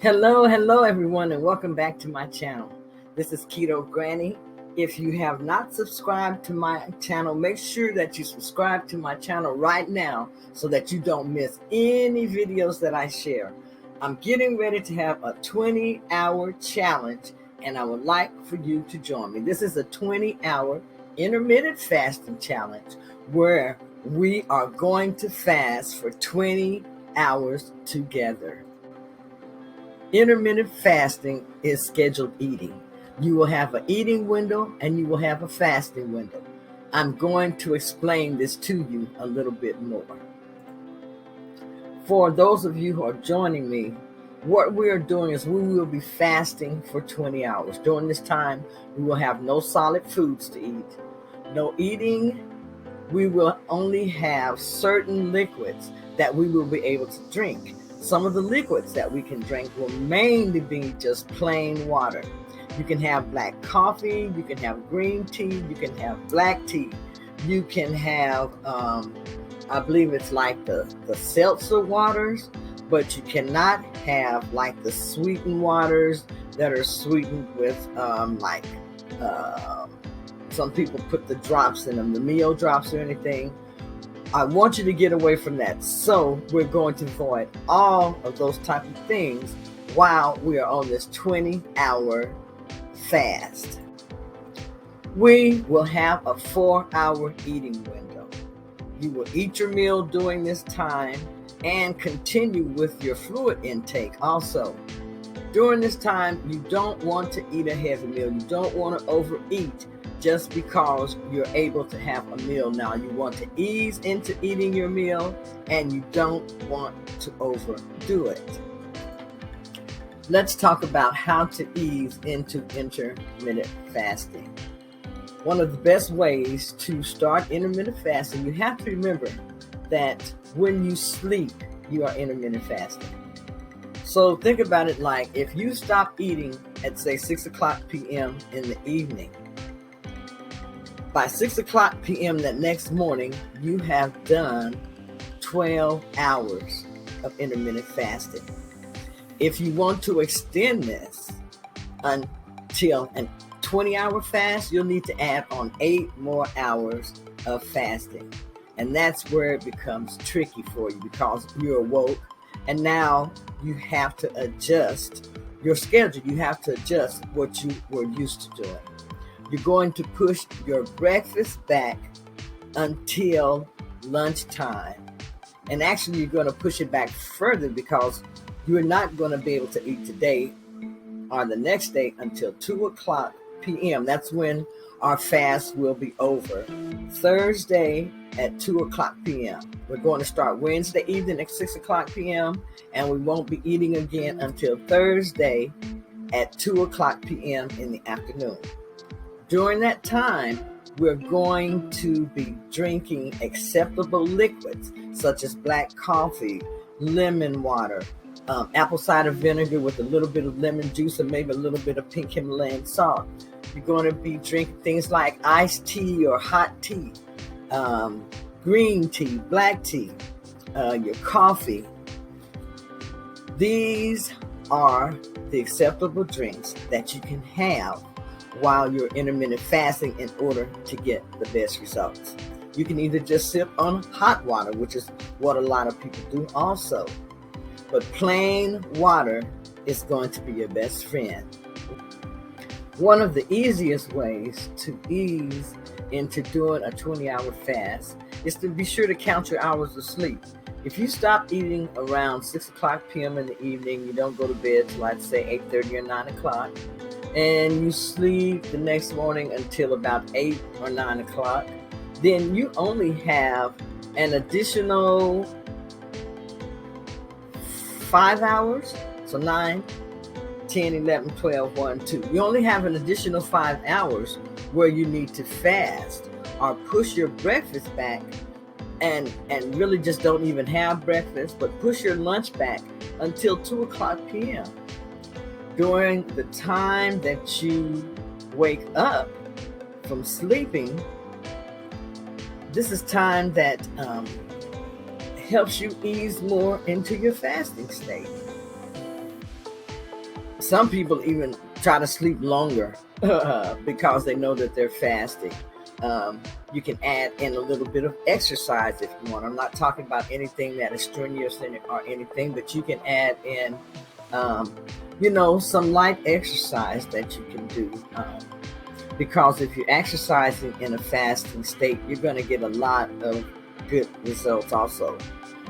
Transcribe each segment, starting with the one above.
Hello everyone, and welcome back to my channel. This is Keto Granny. If you have not subscribed to my channel, make sure that you subscribe to my channel right now so that you don't miss any videos that I share. I'm getting ready to have a 20-hour challenge, and I would like for you to join me. This is a 20-hour intermittent fasting challenge where we are going to fast for 20 hours together. Intermittent fasting is scheduled eating. You will have an eating window and you will have a fasting window. I'm going to explain this to you a little bit more. For those of you who are joining me, what we are doing is we will be fasting for 20 hours. During this time, we will have no solid foods to eat, no eating. We will only have certain liquids that we will be able to drink. Some of the liquids that we can drink will mainly be just plain water. You can have black coffee, you can have green tea, you can have black tea, you can have, I believe it's like the seltzer waters, but you cannot have like the sweetened waters that are sweetened with some people put the drops in them, the meal drops or anything. I want you to get away from that. So we're going to avoid all of those type of things while we are on this 20-hour fast. We will have a 4-hour eating window. You will eat your meal during this time and continue with your fluid intake also. During this time, you don't want to eat a heavy meal. You don't want to overeat just because you're able to have a meal now. You want to ease into eating your meal and you don't want to overdo it. Let's talk about how to ease into intermittent fasting. One of the best ways to start intermittent fasting, you have to remember that when you sleep, you are intermittent fasting. So think about it like if you stop eating at say 6 o'clock p.m. in the evening, by 6 o'clock p.m. that next morning, you have done 12 hours of intermittent fasting. If you want to extend this until a 20-hour fast, you'll need to add on 8 more hours of fasting. And that's where it becomes tricky for you because you're awoke and now you have to adjust your schedule. You have to adjust what you were used to doing. You're going to push your breakfast back until lunchtime. And actually, you're going to push it back further because you're not going to be able to eat today or the next day until 2 o'clock p.m. That's when our fast will be over. Thursday at 2 o'clock p.m. We're going to start Wednesday evening at 6 o'clock p.m. and we won't be eating again until Thursday at 2 o'clock p.m. in the afternoon. During that time, we're going to be drinking acceptable liquids such as black coffee, lemon water, apple cider vinegar with a little bit of lemon juice and maybe a little bit of pink Himalayan salt. You're going to be drinking things like iced tea or hot tea, green tea, black tea, your coffee. These are the acceptable drinks that you can have while you're intermittent fasting in order to get the best results. You can either just sip on hot water, which is what a lot of people do also. But plain water is going to be your best friend. One of the easiest ways to ease into doing a 20-hour fast is to be sure to count your hours of sleep. If you stop eating around 6 o'clock p.m. in the evening, you don't go to bed till I'd say 8:30 or 9 o'clock, and you sleep the next morning until about 8 or 9 o'clock, then you only have an additional 5 hours, so 9, 10, 11, 12, 1, 2. You only have an additional 5 hours where you need to fast or push your breakfast back and really just don't even have breakfast, but push your lunch back until 2 o'clock p.m. During the time that you wake up from sleeping, this is time that helps you ease more into your fasting state. Some people even try to sleep longer because they know that they're fasting. Um, you can add in a little bit of exercise if you want. I'm not talking about anything that is strenuous or anything, but you can add in, um, some light exercise that you can do. Because if you're exercising in a fasting state, you're going to get a lot of good results also.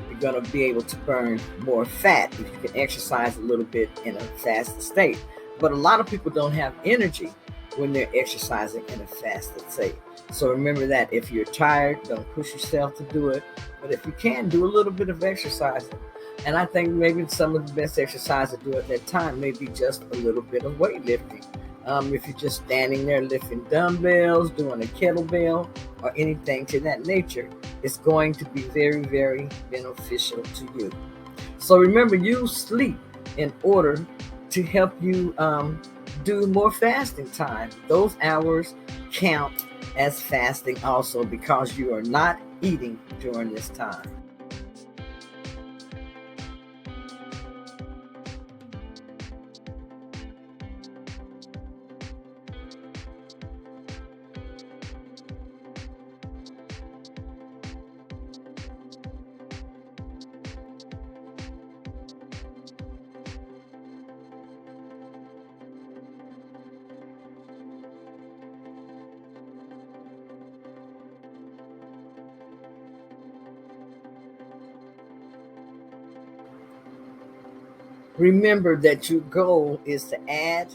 You're going to be able to burn more fat if you can exercise a little bit in a fasted state. But a lot of people don't have energy when they're exercising in a fasted state. So remember that if you're tired, don't push yourself to do it. But if you can, do a little bit of exercise. And I think maybe some of the best exercise to do at that time may be just a little bit of weightlifting. If you're just standing there lifting dumbbells, doing a kettlebell, or anything to that nature, it's going to be very, very beneficial to you. So remember, use sleep in order to help you do more fasting time. Those hours count as fasting also because you are not eating during this time. Remember that your goal is to add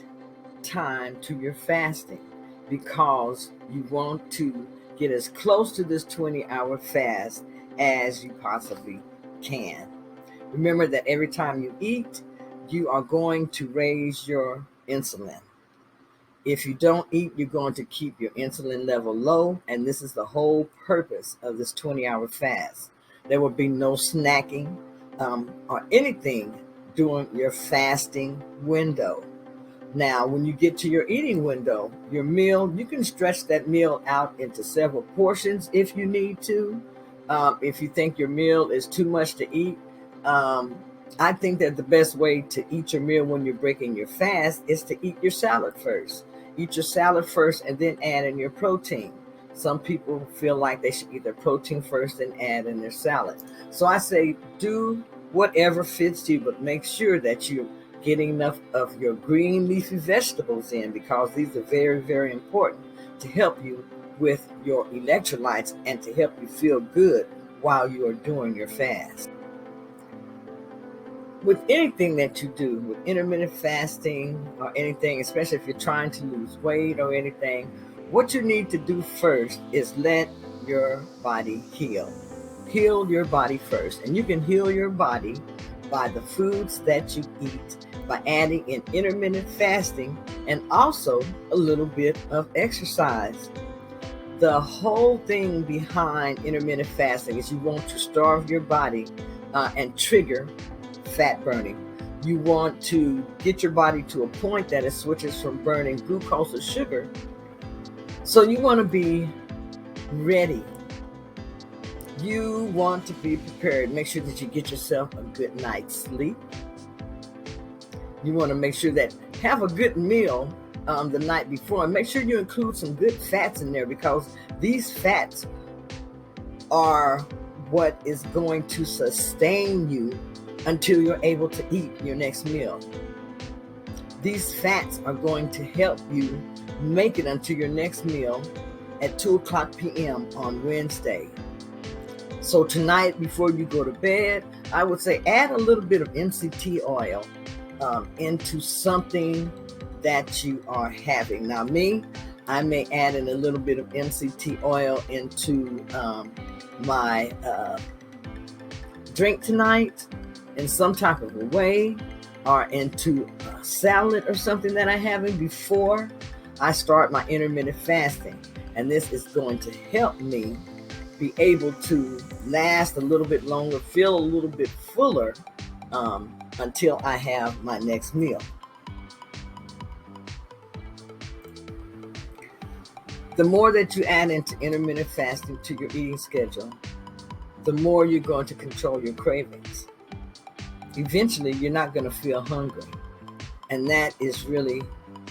time to your fasting because you want to get as close to this 20-hour fast as you possibly can. Remember that every time you eat, you are going to raise your insulin. If you don't eat, you're going to keep your insulin level low, and this is the whole purpose of this 20-hour fast. There will be no snacking or anything during your fasting window. Now, when you get to your eating window, your meal, you can stretch that meal out into several portions if you need to. If you think your meal is too much to eat, I think that the best way to eat your meal when you're breaking your fast is to eat your salad first. Eat your salad first and then add in your protein. Some people feel like they should eat their protein first and add in their salad. So I say do whatever fits you, but make sure that you're getting enough of your green leafy vegetables in because these are very, very important to help you with your electrolytes and to help you feel good while you are doing your fast. With anything that you do, with intermittent fasting or anything, especially if you're trying to lose weight or anything, what you need to do first is let your body heal. Heal your body first. And you can heal your body by the foods that you eat, by adding in intermittent fasting and also a little bit of exercise. The whole thing behind intermittent fasting is you want to starve your body and trigger fat burning. You want to get your body to a point that it switches from burning glucose or sugar. So you want to be ready. You want to be prepared. Make sure that you get yourself a good night's sleep. You want to make sure that have a good meal the night before, and make sure you include some good fats in there because these fats are what is going to sustain you until you're able to eat your next meal. These fats are going to help you make it until your next meal at 2:00 p.m. on Wednesday. So tonight, before you go to bed, I would say add a little bit of MCT oil into something that you are having. Now I may add in a little bit of MCT oil into my drink tonight in some type of a way, or into a salad or something that I'm having before I start my intermittent fasting. And this is going to help me be able to last a little bit longer, feel a little bit fuller until I have my next meal. The more that you add into intermittent fasting to your eating schedule, the more you're going to control your cravings. Eventually, you're not going to feel hungry. And that is really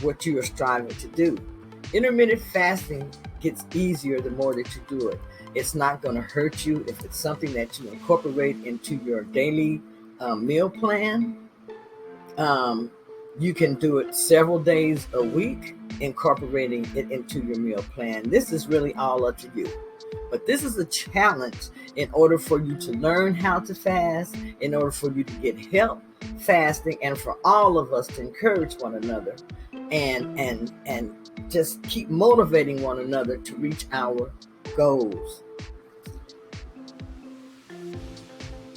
what you are striving to do. Intermittent fasting gets easier the more that you do it. It's not going to hurt you if it's something that you incorporate into your daily meal plan. Um, you can do it several days a week, incorporating it into your meal plan. This is really all up to you. But this is a challenge in order for you to learn how to fast, in order for you to get help fasting, and for all of us to encourage one another and just keep motivating one another to reach our goals.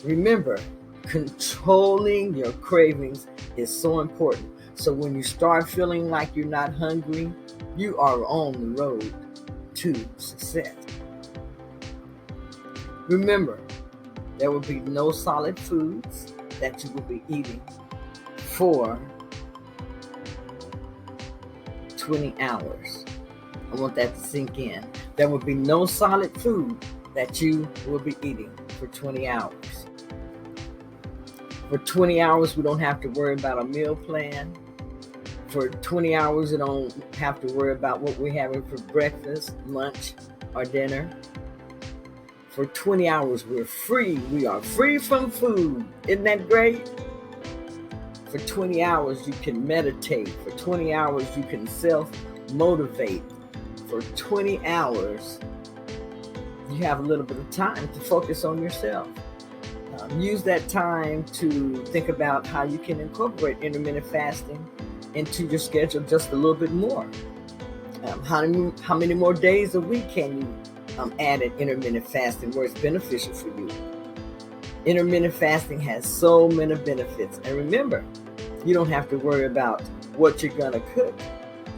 Remember, controlling your cravings is so important. So when you start feeling like you're not hungry, you are on the road to success. Remember, there will be no solid foods that you will be eating for 20 hours. I want that to sink in. There will be no solid food that you will be eating for 20 hours. For 20 hours, we don't have to worry about a meal plan. For 20 hours, we don't have to worry about what we're having for breakfast, lunch, or dinner. For 20 hours, we're free. We are free from food. Isn't that great? For 20 hours, you can meditate. For 20 hours, you can self-motivate. For 20 hours, you have a little bit of time to focus on yourself. Use that time to think about how you can incorporate intermittent fasting into your schedule just a little bit more. How many more days a week can you add in intermittent fasting where it's beneficial for you? Intermittent fasting has so many benefits. And remember, you don't have to worry about what you're going to cook.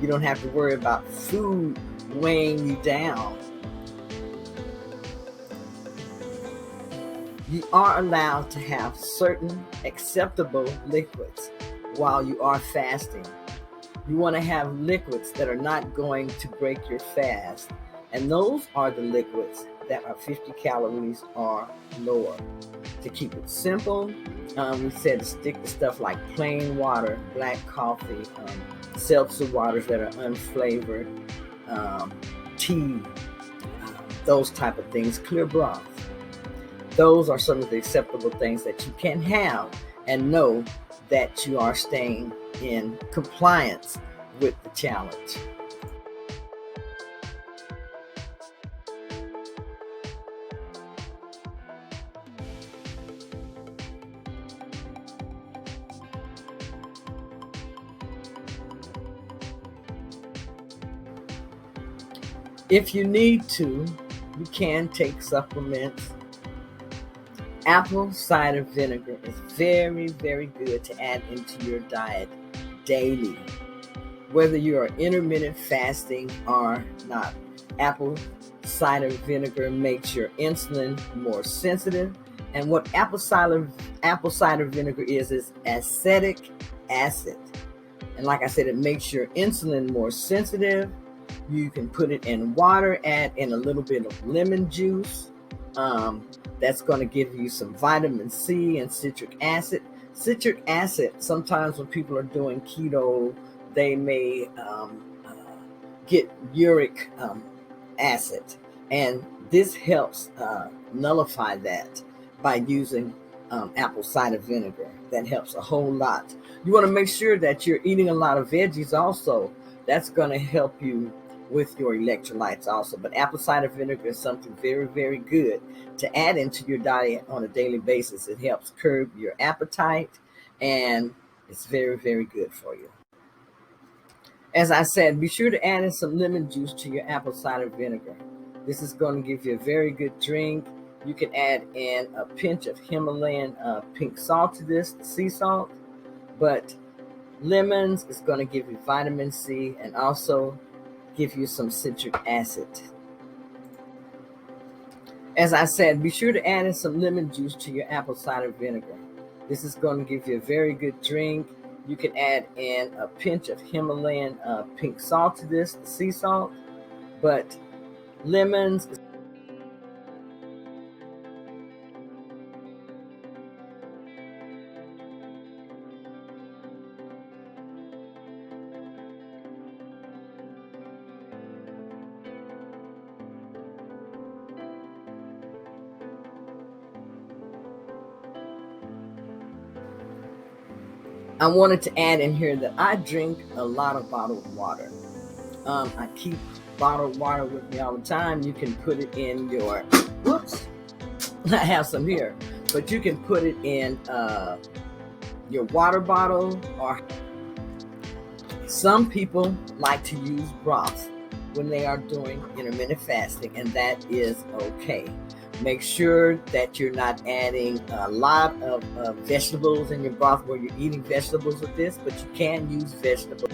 You don't have to worry about food weighing you down. You are allowed to have certain acceptable liquids while you are fasting. You want to have liquids that are not going to break your fast. And those are the liquids that are 50 calories or lower. To keep it simple, we said to stick to stuff like plain water, black coffee, seltzer waters that are unflavored, tea, those type of things, clear broth. Those are some of the acceptable things that you can have and know that you are staying in compliance with the challenge. If you need to, you can take supplements. Apple cider vinegar is very, very good to add into your diet daily, whether you are intermittent fasting or not. Apple cider vinegar makes your insulin more sensitive. And what apple cider vinegar is acetic acid. And like I said, it makes your insulin more sensitive. You can put it in water, add in a little bit of lemon juice. That's going to give you some vitamin C and citric acid. Citric acid, sometimes when people are doing keto, they may get uric acid. And this helps nullify that by using apple cider vinegar. That helps a whole lot. You want to make sure that you're eating a lot of veggies also. That's going to help you with your electrolytes also. But apple cider vinegar is something very, very good to add into your diet on a daily basis. It helps curb your appetite, and it's very, very good for you. As I said, be sure to add in some lemon juice to your apple cider vinegar. This is going to give you a very good drink. You can add in a pinch of Himalayan pink salt to this, sea salt. But lemons is going to give you vitamin C and also give you some citric acid. As I said, be sure to add in some lemon juice to your apple cider vinegar. This is going to give you a very good drink. You can add in a pinch of Himalayan pink salt to this, the sea salt. But lemons I wanted to add in here that I drink a lot of bottled water. I keep bottled water with me all the time. You can put it in your, whoops, I have some here, but you can put it in your water bottle, or some people like to use broth when they are doing intermittent fasting, and that is okay. Make sure that you're not adding a lot of vegetables in your broth where you're eating vegetables with this, but you can use vegetables.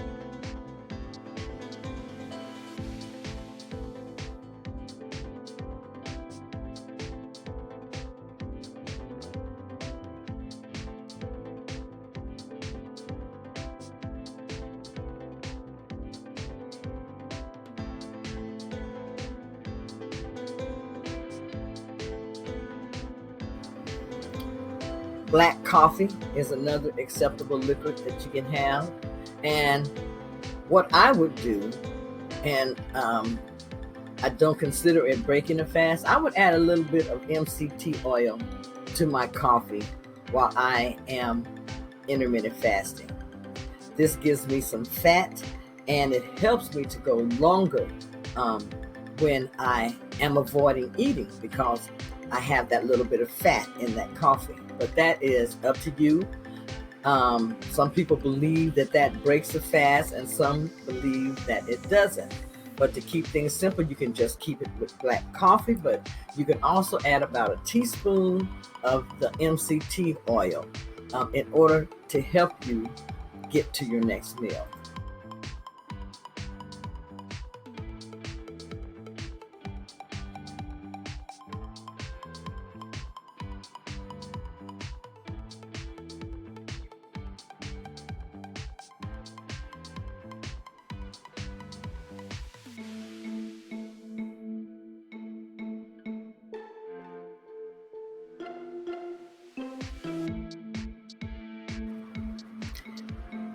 Black coffee is another acceptable liquid that you can have. And what I would do, and I don't consider it breaking a fast, I would add a little bit of MCT oil to my coffee while I am intermittent fasting. This gives me some fat, and it helps me to go longer when I am avoiding eating, because I have that little bit of fat in that coffee. But that is up to you. Some people believe that that breaks the fast, and some believe that it doesn't. But to keep things simple, you can just keep it with black coffee, but you can also add about a teaspoon of the MCT oil in order to help you get to your next meal.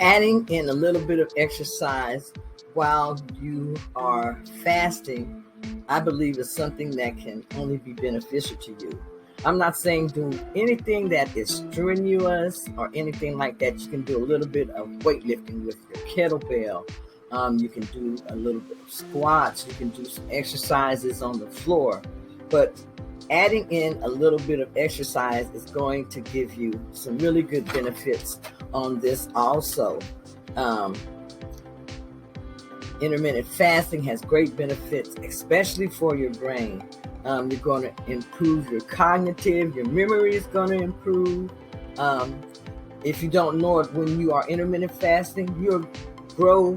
Adding in a little bit of exercise while you are fasting, I believe, is something that can only be beneficial to you. I'm not saying do anything that is strenuous or anything like that. You can do a little bit of weightlifting with your kettlebell. You can do a little bit of squats. You can do some exercises on the floor. But adding in a little bit of exercise is going to give you some really good benefits on this also. Intermittent fasting has great benefits, especially for your brain. You're going to improve your cognitive, your memory is going to improve. If you don't know it, when you are intermittent fasting, you'll grow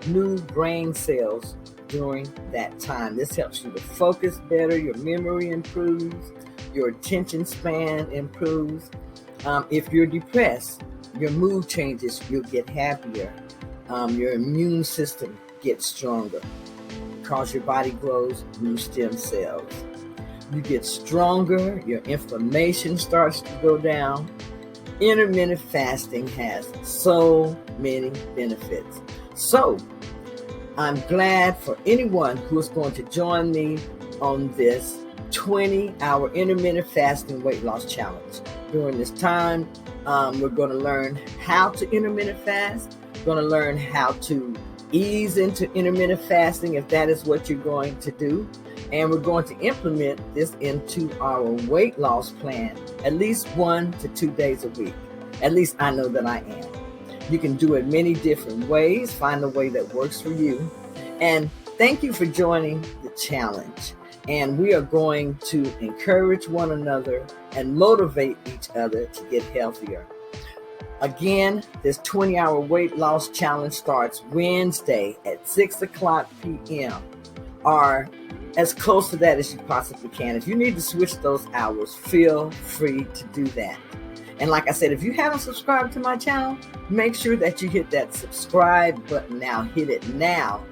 new brain cells during that time. This helps you to focus better, your memory improves, your attention span improves. If you're depressed, your mood changes, you'll get happier. Your immune system gets stronger because your body grows new stem cells. You get stronger, your inflammation starts to go down. Intermittent fasting has so many benefits. So I'm glad for anyone who is going to join me on this 20-hour intermittent fasting weight loss challenge. During this time, we're going to learn how to intermittent fast. We're going to learn how to ease into intermittent fasting if that is what you're going to do. And we're going to implement this into our weight loss plan at least 1 to 2 days a week. At least I know that I am. You can do it many different ways. Find the way that works for you. And thank you for joining the challenge. And we are going to encourage one another and motivate each other to get healthier. Again, this 20-hour weight loss challenge starts Wednesday at 6 o'clock p.m. or as close to that as you possibly can. If you need to switch those hours, feel free to do that. And like I said, if you haven't subscribed to my channel, make sure that you hit that subscribe button now. Hit it now.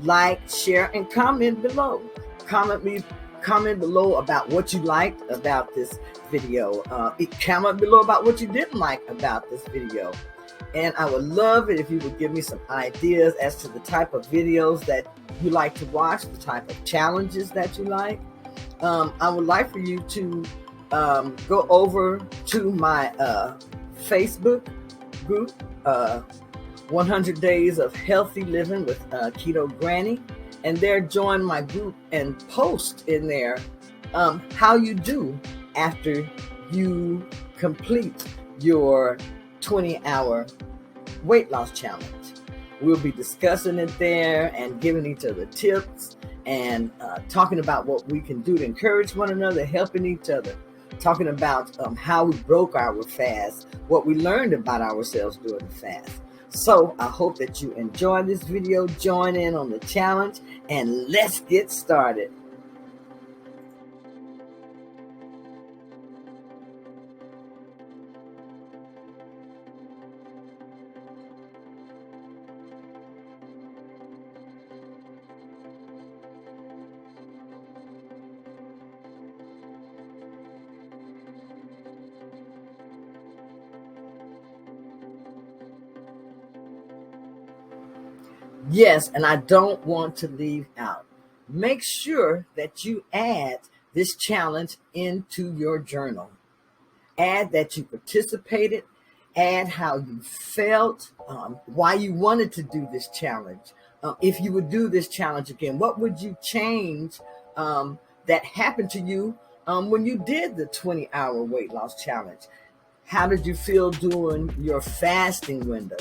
Like, share, and comment below. Comment below about what you liked about this video. Comment below about what you didn't like about this video. And I would love it if you would give me some ideas as to the type of videos that you like to watch, the type of challenges that you like. I would like for you to go over to my Facebook group, 100 Days of Healthy Living with Keto Granny. And there, join my group and post in there how you do after you complete your 20-hour weight loss challenge. We'll be discussing it there and giving each other tips and talking about what we can do to encourage one another, helping each other, talking about how we broke our fast, what we learned about ourselves during the fast. So I hope that you enjoy this video, join in on the challenge, and let's get started. Yes, and I don't want to leave out. Make sure that you add this challenge into your journal. Add that you participated, add how you felt, why you wanted to do this challenge. If you would do this challenge again, what would you change that happened to you when you did the 20-hour weight loss challenge? How did you feel during your fasting window?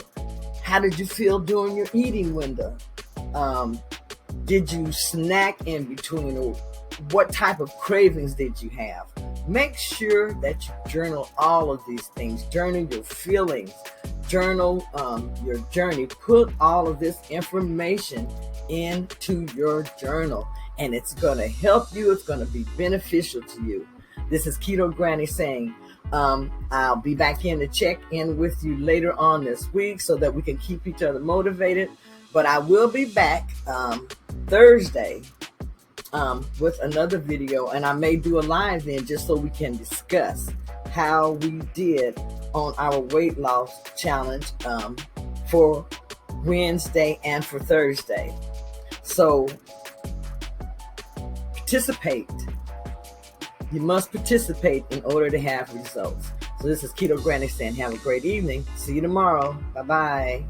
How did you feel during your eating window? Did you snack in between? Or what type of cravings did you have? Make sure that you journal all of these things. Journal your feelings. Journal your journey. Put all of this information into your journal, and it's going to help you. It's going to be beneficial to you. This is Keto Granny saying, I'll be back in to check in with you later on this week so that we can keep each other motivated. But I will be back Thursday with another video, and I may do a live then just so we can discuss how we did on our weight loss challenge for Wednesday and for Thursday. So participate. You must participate in order to have results. So this is Keto Granny saying have a great evening. See you tomorrow. Bye-bye.